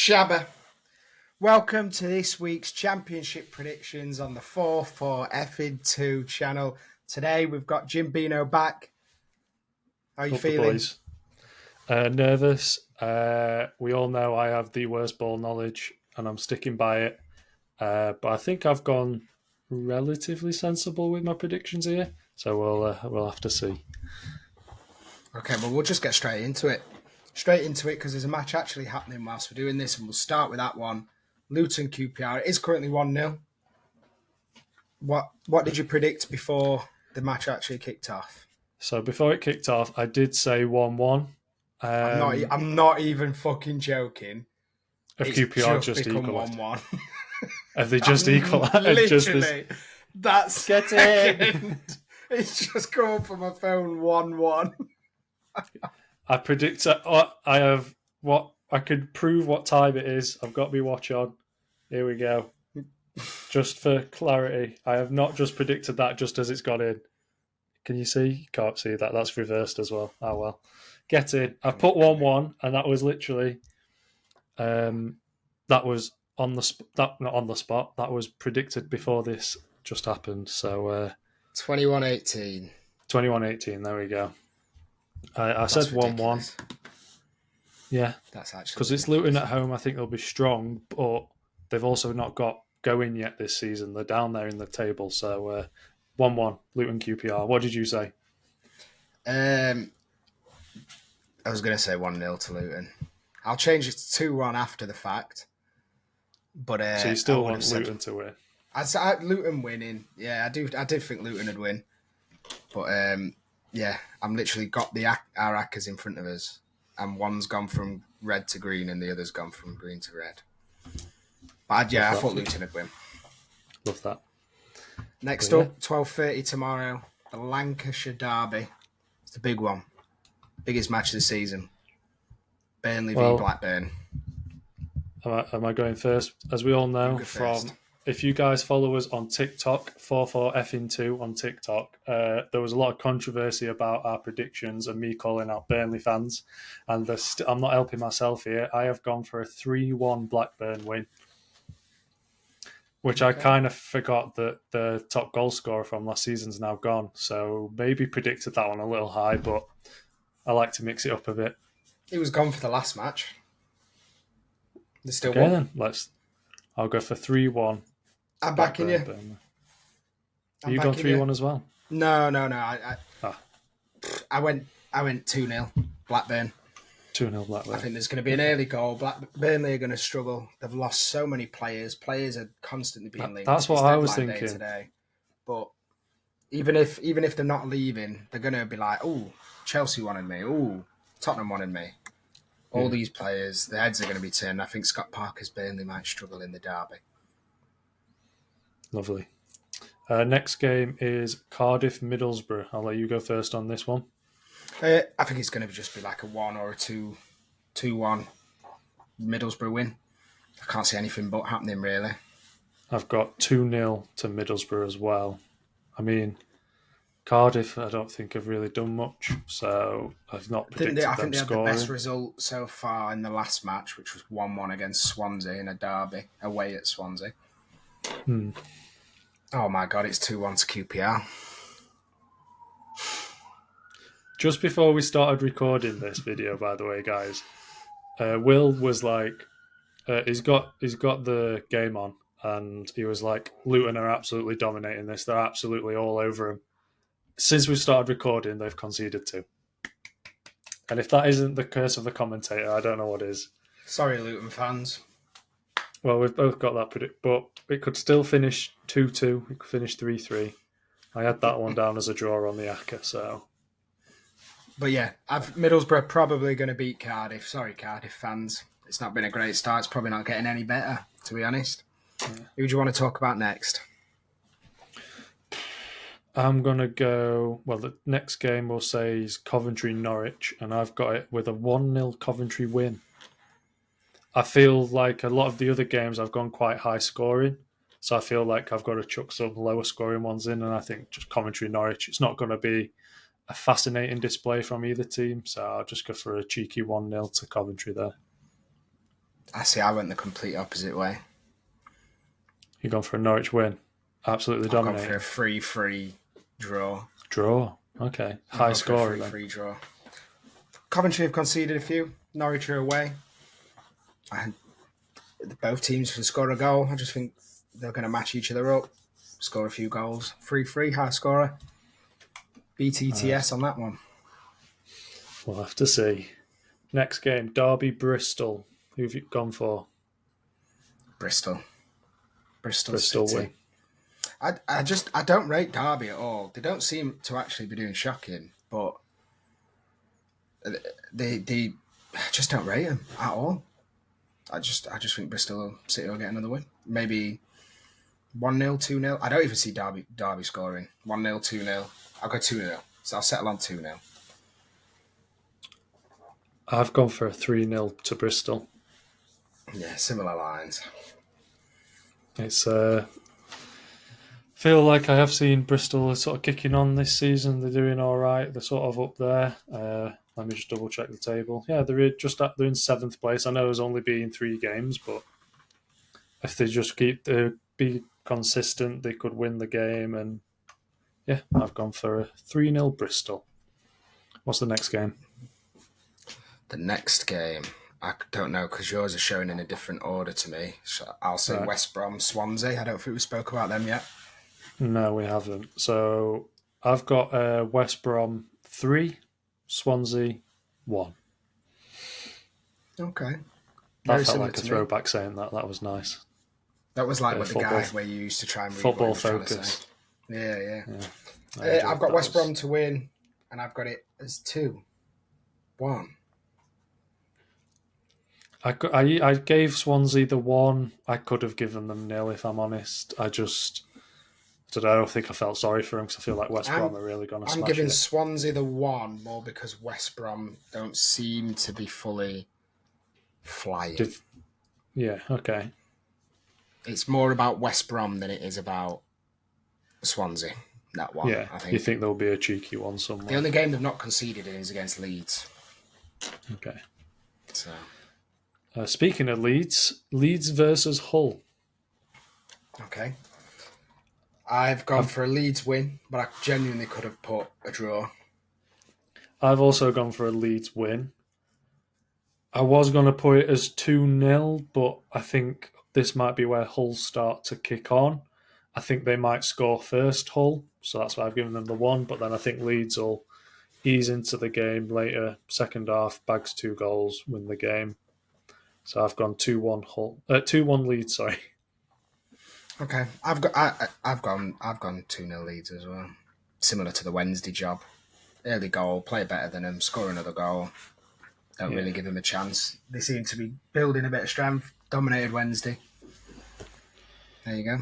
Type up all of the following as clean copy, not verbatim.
Shabba. Welcome to this week's Championship predictions on the 4-4 F2 channel. Today we've got Jim Bino back. How are you feeling? Boys. Nervous. We all know I have the worst ball knowledge and I'm sticking by it. But I think I've gone relatively sensible with my predictions here. So we'll have to see. Okay, well, we'll just get straight into it. Because there's a match actually happening whilst we're doing this, and we'll start with that one. Luton QPR. It is currently 1-0. What did you predict before the match actually kicked off? So before it kicked off, I did say 1-1. I'm not even fucking joking. If It's QPR just just become equalised. 1-1. Have they just equalised? Literally. That's Get in. It's just come up on my phone 1-1. I predict I have what I could prove what time it is. I've got my watch on. Here we go. Just for clarity, I have not just predicted that just as it's gone in. Can you see? You can't see that. That's reversed as well. Oh well. Get in. I've put 1-1, and that was literally that was on the not on the spot. That was predicted before this just happened. So 21-18. 21-18. There we go. I said 1-1. Yeah, that's actually because it's Luton at home. I think they'll be strong, but they've also not got going yet this season. They're down there in the table. So 1-1 Luton QPR. What did you say? I was going to say 1-0 to Luton. I'll change it to 2-1 after the fact. But so you still want Luton to win? I'd say Luton winning. Yeah, I do. I did think Luton would win. But yeah, I'm literally got our Ackers in front of us, and one's gone from red to green, and the other's gone from green to red. But I thought Luton would win. Love that. Next up, 12:30 tomorrow, the Lancashire Derby. It's the big one, biggest match of the season. Burnley v Blackburn. Am I going first? As we all know if you guys follow us on TikTok, 44F2 on TikTok, there was a lot of controversy about our predictions and me calling out Burnley fans. And I'm not helping myself here. I have gone for a 3-1 Blackburn win, which I kind of forgot that the top goal scorer from last season's now gone. So maybe predicted that one a little high, but I like to mix it up a bit. He was gone for the last match. There's still one. Then I'll go for 3-1. I'm backing you. Are you going 3-1 as well? No. I went 2-0 Blackburn. 2-0 Blackburn. I think there's going to be an early goal. Burnley are going to struggle. They've lost so many players. Players are constantly being linked. That's what I was thinking today. But even if they're not leaving, they're going to be like, "Oh, Chelsea wanted me. Oh, Tottenham wanted me." All these players, their heads are going to be turned. I think Scott Parker's Burnley might struggle in the derby. Lovely. Next game is Cardiff-Middlesbrough. I'll let you go first on this one. I think it's going to just be like a 1 or a 2-1 Middlesbrough win. I can't see anything but happening, really. I've got 2-0 to Middlesbrough as well. I mean, Cardiff, I don't think have really done much, so I've not predicted them scoring. I think they had the best result so far in the last match, which was 1-1 against Swansea in a derby, away at Swansea. Oh my God, it's 2-1 to QPR. Just before we started recording this video, by the way, guys, Will was like, he's got the game on, and he was like, Luton are absolutely dominating this. They're absolutely all over him. Since we started recording, they've conceded 2. And if that isn't the curse of the commentator, I don't know what is. Sorry, Luton fans. Well, we've both got that predict, but it could still finish 2-2. It could finish 3-3. I had that one down as a draw on the Acker, so. But yeah, Middlesbrough probably going to beat Cardiff. Sorry, Cardiff fans. It's not been a great start. It's probably not getting any better, to be honest. Yeah. Who do you want to talk about next? I'm going to go... Well, the next game we'll say is Coventry-Norwich, and I've got it with a 1-0 Coventry win. I feel like a lot of the other games I've gone quite high scoring, so I feel like I've got to chuck some lower scoring ones in, and I think just Coventry-Norwich, it's not going to be a fascinating display from either team, so I'll just go for a cheeky 1-0 to Coventry there. I see. I went the complete opposite way. You've gone for a Norwich win. Absolutely I've gone for a dominating. 3-3 draw. Draw. Okay. I've High gone for a scorer then. 3-3 draw. Coventry have conceded a few. Norwich are away. And both teams can score a goal. I just think they're going to match each other up, score a few goals. 3-3, high scorer. BTTS on that one. We'll have to see. Next game, Derby Bristol. Who've you gone for? Bristol Bristol City. win. I don't rate Derby at all. They don't seem to actually be doing shocking, but they I just don't rate them at all. I just think Bristol City will get another win. Maybe 1-0, 2-0. I don't even see Derby scoring. 1-0, 2-0. I'll go 2-0. So I'll settle on 2-0. I've gone for a 3-0 to Bristol. Yeah, similar lines. It's feel like I have seen Bristol sort of kicking on this season. They're doing all right. They're sort of up there. Let me just double check the table. Yeah, they're in 7th place. I know there's only been 3 games, but if they just be consistent, they could win the game. And yeah, I've gone for a 3-0 Bristol. What's the next game? The next game, I don't know because yours are shown in a different order to me. So I'll say Right. West Brom, Swansea. I don't think we spoke about them yet. No, we haven't. So I've got West Brom 3, Swansea 1. Okay. That Very felt similar like a to me. throwback saying that. That was nice. That was like Bit with of the football- guide where you used to try and read Football what he was trying to focus. say. Yeah. I enjoyed I've got that. West Brom to win, and I've got it as 2-1. I gave Swansea the 1. I could have given them 0 if I'm honest. I don't think I felt sorry for them because I feel like West Brom are really going to I'm smash giving it. Swansea the 1 more because West Brom don't seem to be fully flying. Yeah, okay. It's more about West Brom than it is about Swansea. That one, Yeah, I think. you think there'll be a cheeky one somewhere? The only game they've not conceded in is against Leeds. Okay. So, speaking of Leeds versus Hull. okay. I've gone for a Leeds win, but I genuinely could have put a draw. I've also gone for a Leeds win. I was going to put it as 2-0, but I think this might be where Hull start to kick on. I think they might score first, Hull, so that's why I've given them the 1, but then I think Leeds will ease into the game later, second half, bags 2 goals, win the game. So I've gone 2-1 Hull. 2-1 Leeds, sorry. Okay. I've gone 2-0 Leeds as well. Similar to the Wednesday job. Early goal, play better than them, score another goal. Don't really give them a chance. They seem to be building a bit of strength. Dominated Wednesday. There you go.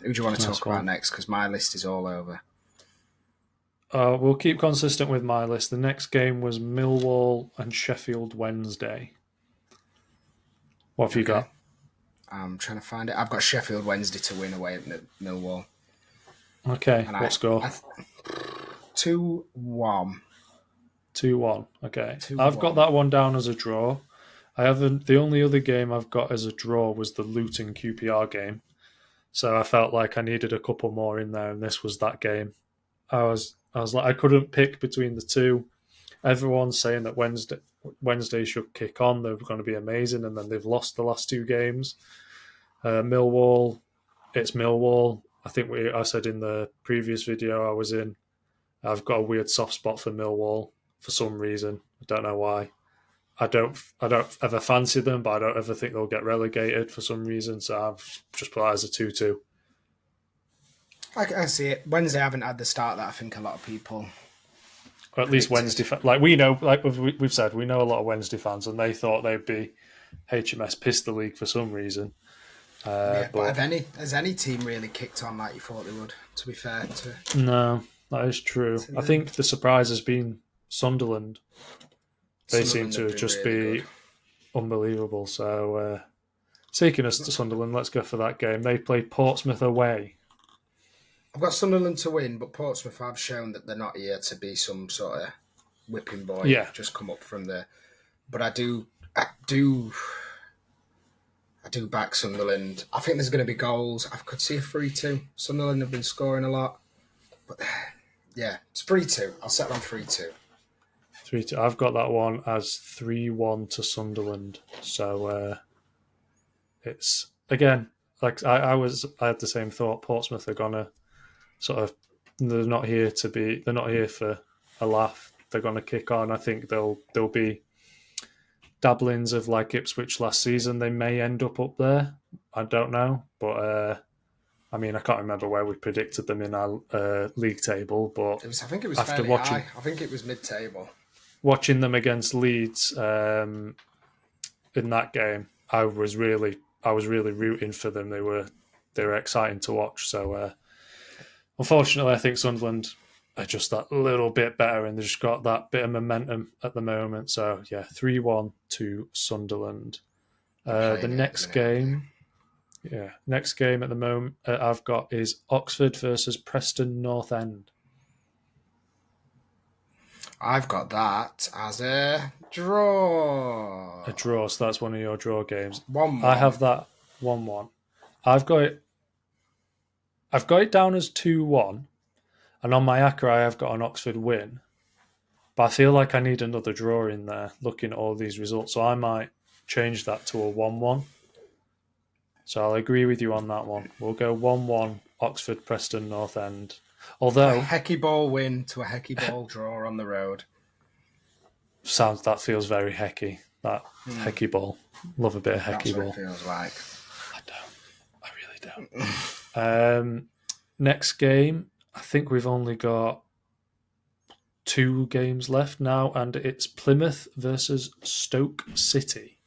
Who do you want to talk about next? Because my list is all over. We'll keep consistent with my list. The next game was Millwall and Sheffield Wednesday. What have you got? I'm trying to find it. I've got Sheffield Wednesday to win away at Millwall. Okay, what score? 2-1. 2-1. Okay. 2-1. I've got that one down as a draw. I haven't. The only other game I've got as a draw was the Luton QPR game. So I felt like I needed a couple more in there, and this was that game. I was like, I couldn't pick between the two. Everyone's saying that Wednesday should kick on. They're going to be amazing, and then they've lost the last 2 games. Millwall, it's Millwall. I think I said in the previous video I was in, I've got a weird soft spot for Millwall for some reason. I don't know why. I don't ever fancy them, but I don't ever think they'll get relegated for some reason. So I've just put that as a 2-2. I see it. Wednesday haven't had the start that I think a lot of people. Or at least Wednesday, like we know, like we've said, we know a lot of Wednesday fans, and they thought they'd be HMS pissed the league for some reason. But has any team really kicked on like you thought they would? To be fair, no, that is true. I think the surprise has been Sunderland. They seem to just be unbelievable. So, taking us to Sunderland, let's go for that game. They play Portsmouth away. I've got Sunderland to win, but Portsmouth have shown that they're not here to be some sort of whipping boy. Yeah. Just come up from there. But I do do back Sunderland. I think there's going to be goals. I could see a 3-2. Sunderland have been scoring a lot. But yeah, it's 3-2. I'll settle on 3-2. 3-2. I've got that one as 3-1 to Sunderland. So it's, again, like I had the same thought. Portsmouth are going to sort of, they're not here for a laugh. They're going to kick on. I think there'll be dabblings of like Ipswich last season. They may end up there. I don't know, but I mean, I can't remember where we predicted them in our league table. But I think it was after watching, high. I think it was mid-table. Watching them against Leeds in that game, I was really rooting for them. They were exciting to watch. So unfortunately, I think Sunderland are just that little bit better, and they've just got that bit of momentum at the moment. So yeah, 3-1 to Sunderland. The next game at the moment I've got is Oxford versus Preston North End. I've got that as a draw. A draw, so that's one of your draw games. 1-1. I have that 1-1. I've got it down as 2-1, and on my Acca I have got an Oxford win. But I feel like I need another draw in there, looking at all these results. So I might change that to a 1-1. So I'll agree with you on that one. We'll go 1-1 Oxford Preston North End. Although a Hecky Ball win to a Hecky Ball draw on the road. That feels very Hecky. That Hecky Ball. Love a bit of Hecky Ball. That's what it feels like. I really don't. Next game, I think we've only got 2 games left now, and it's Plymouth versus Stoke City.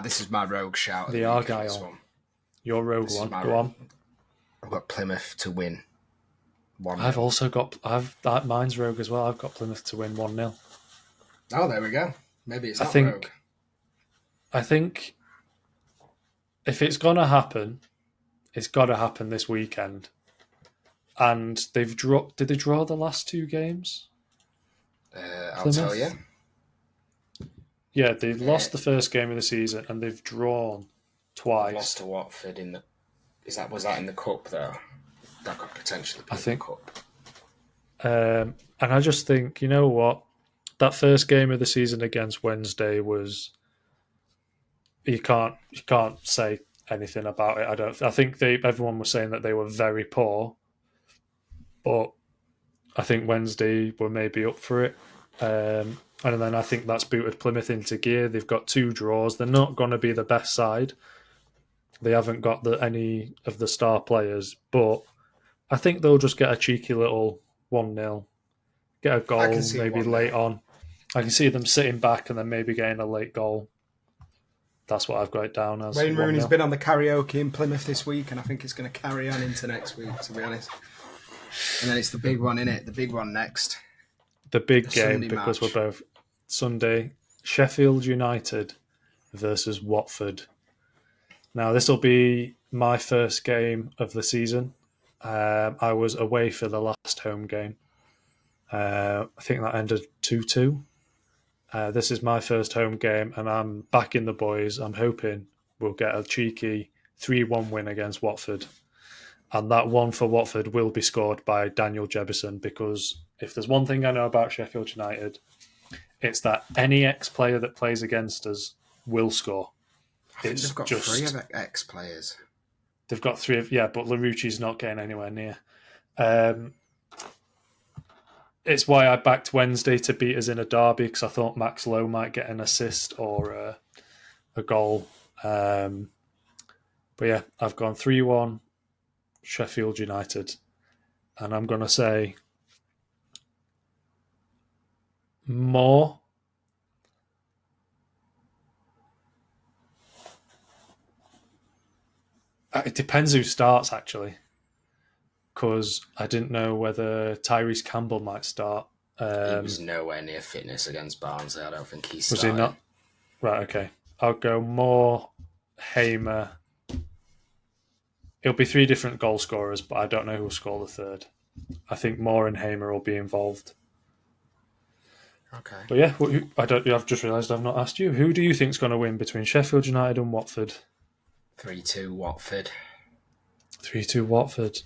This is my rogue shout. The Argyle. Your rogue one. Go on. I've got Plymouth to win. 1-0. I've also got mine's rogue as well. I've got Plymouth to win 1-0. Oh, there we go. Maybe it's not rogue. I think if it's gonna happen, it's got to happen this weekend. And they've dropped. Did they draw the last 2 games? I'll tell you. Yeah, they lost the first game of the season, and they've drawn twice. Lost to Watford in the. Was that in the cup though? That could potentially be in the cup. And I just think, you know what, that first game of the season against Wednesday was. You can't say anything about it. I think everyone was saying that they were very poor, but I think Wednesday were maybe up for it. And then I think that's booted Plymouth into gear. They've got 2 draws. They're not going to be the best side. They haven't got any of the star players, but I think they'll just get a cheeky little 1-0, get a goal maybe late on. I can see them sitting back and then maybe getting a late goal. That's what I've got it down as. Wayne Rooney's been on the karaoke in Plymouth this week, and I think it's going to carry on into next week, to be honest. And then it's the big one, innit? The big one next. The big game, because we're both Sunday. Sheffield United versus Watford. Now, this will be my first game of the season. I was away for the last home game. I think that ended 2-2. This is my first home game, and I'm backing the boys. I'm hoping we'll get a cheeky 3-1 win against Watford. And that one for Watford will be scored by Daniel Jebison, because if there's one thing I know about Sheffield United, it's that any ex-player that plays against us will score. They've got 3 of ex-players. They've got 3 of... Yeah, but Larouchi's not getting anywhere near. It's why I backed Wednesday to beat us in a derby, because I thought Max Lowe might get an assist or a goal. But yeah, I've gone 3-1 Sheffield United. And I'm going to say more. It depends who starts, actually. Because I didn't know whether Tyrese Campbell might start. He was nowhere near fitness against Barnsley. I don't think he started. Was he not? Right, okay. I'll go more Hamer. It'll be 3 different goal scorers, but I don't know who will score the third. I think Moore and Hamer will be involved. Okay. But yeah, I've just realised I've not asked you. Who do you think's going to win between Sheffield United and Watford? 3-2 Watford. 3-2 Watford.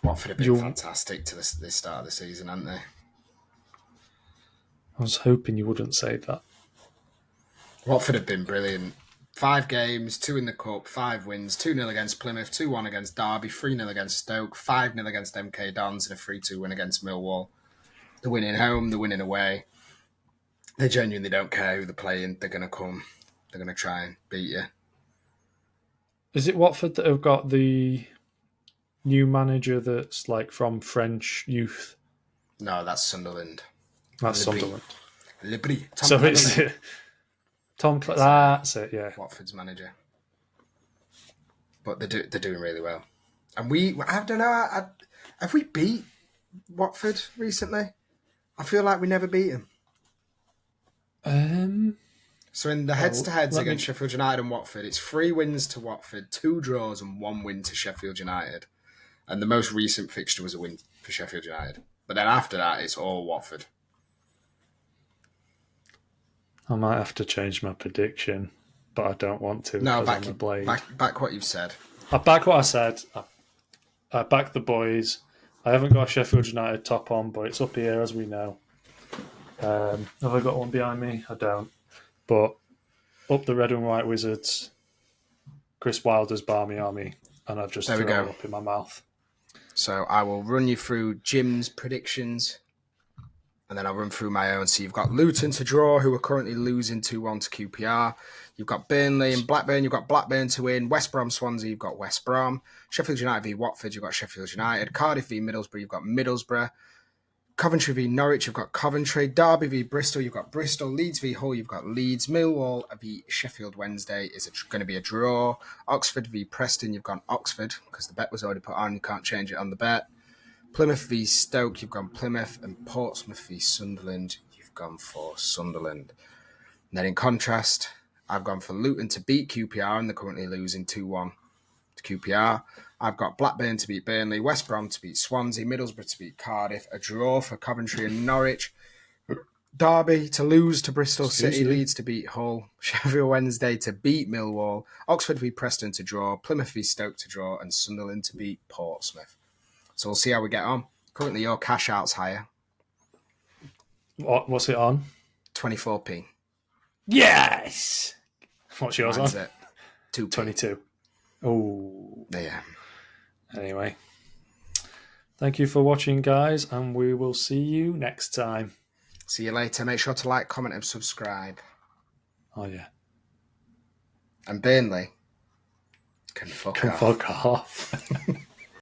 Watford have been fantastic to this start of the season, haven't they? I was hoping you wouldn't say that. Watford have been brilliant. 5 games, 2 in the Cup, 5 wins, 2-0 against Plymouth, 2-1 against Derby, 3-0 against Stoke, 5-0 against MK Dons, and a 3-2 win against Millwall. They're winning home, they're winning away. They genuinely don't care who they're playing. They're going to come. They're going to try and beat you. Is it Watford that have got the new manager that's like from French youth? No, that's Sunderland. That's Sunderland. Libri. So it's Tom. That's it. Yeah. Watford's manager. But they're doing really well. And I don't know. Have we beat Watford recently? I feel like we never beat them. So in the heads-to-heads against Sheffield United and Watford, it's 3 wins to Watford, 2 draws and 1 win to Sheffield United. And the most recent fixture was a win for Sheffield United. But then after that, it's all Watford. I might have to change my prediction, but I don't want to. No, back what you've said. I back what I said. I back the boys. I haven't got a Sheffield United top on, but it's up here as we know. Have I got one behind me? I don't. But up the red and white Wizards, Chris Wilder's Barmy Army, and I've just thrown it up in my mouth. So I will run you through Jim's predictions, and then I'll run through my own. So you've got Luton to draw, who are currently losing 2-1 to QPR. You've got Burnley and Blackburn. You've got Blackburn to win. West Brom, Swansea, you've got West Brom. Sheffield United v Watford, you've got Sheffield United. Cardiff v Middlesbrough, you've got Middlesbrough. Coventry v Norwich, you've got Coventry. Derby v Bristol, you've got Bristol. Leeds v Hull, you've got Leeds. Millwall v Sheffield Wednesday is going to be a draw. Oxford v Preston, you've got Oxford, because the bet was already put on. You can't change it on the bet. Plymouth v Stoke, you've gone Plymouth. And Portsmouth v Sunderland, you've gone for Sunderland. And then in contrast, I've gone for Luton to beat QPR, and they're currently losing 2-1 to QPR. I've got Blackburn to beat Burnley, West Brom to beat Swansea, Middlesbrough to beat Cardiff, a draw for Coventry and Norwich, Derby to lose to Bristol City, Leeds to beat Hull, Sheffield Wednesday to beat Millwall, Oxford v Preston to draw, Plymouth v Stoke to draw, and Sunderland to beat Portsmouth. So we'll see how we get on. Currently, your cash out's higher. What's it on? 24p. Yes! What's yours Mine's on? at 2p. 22. Oh. Yeah. Anyway. Thank you for watching, guys, and we will see you next time. See you later. Make sure to like, comment, and subscribe. Oh, yeah. And Burnley can fuck off. Fuck off.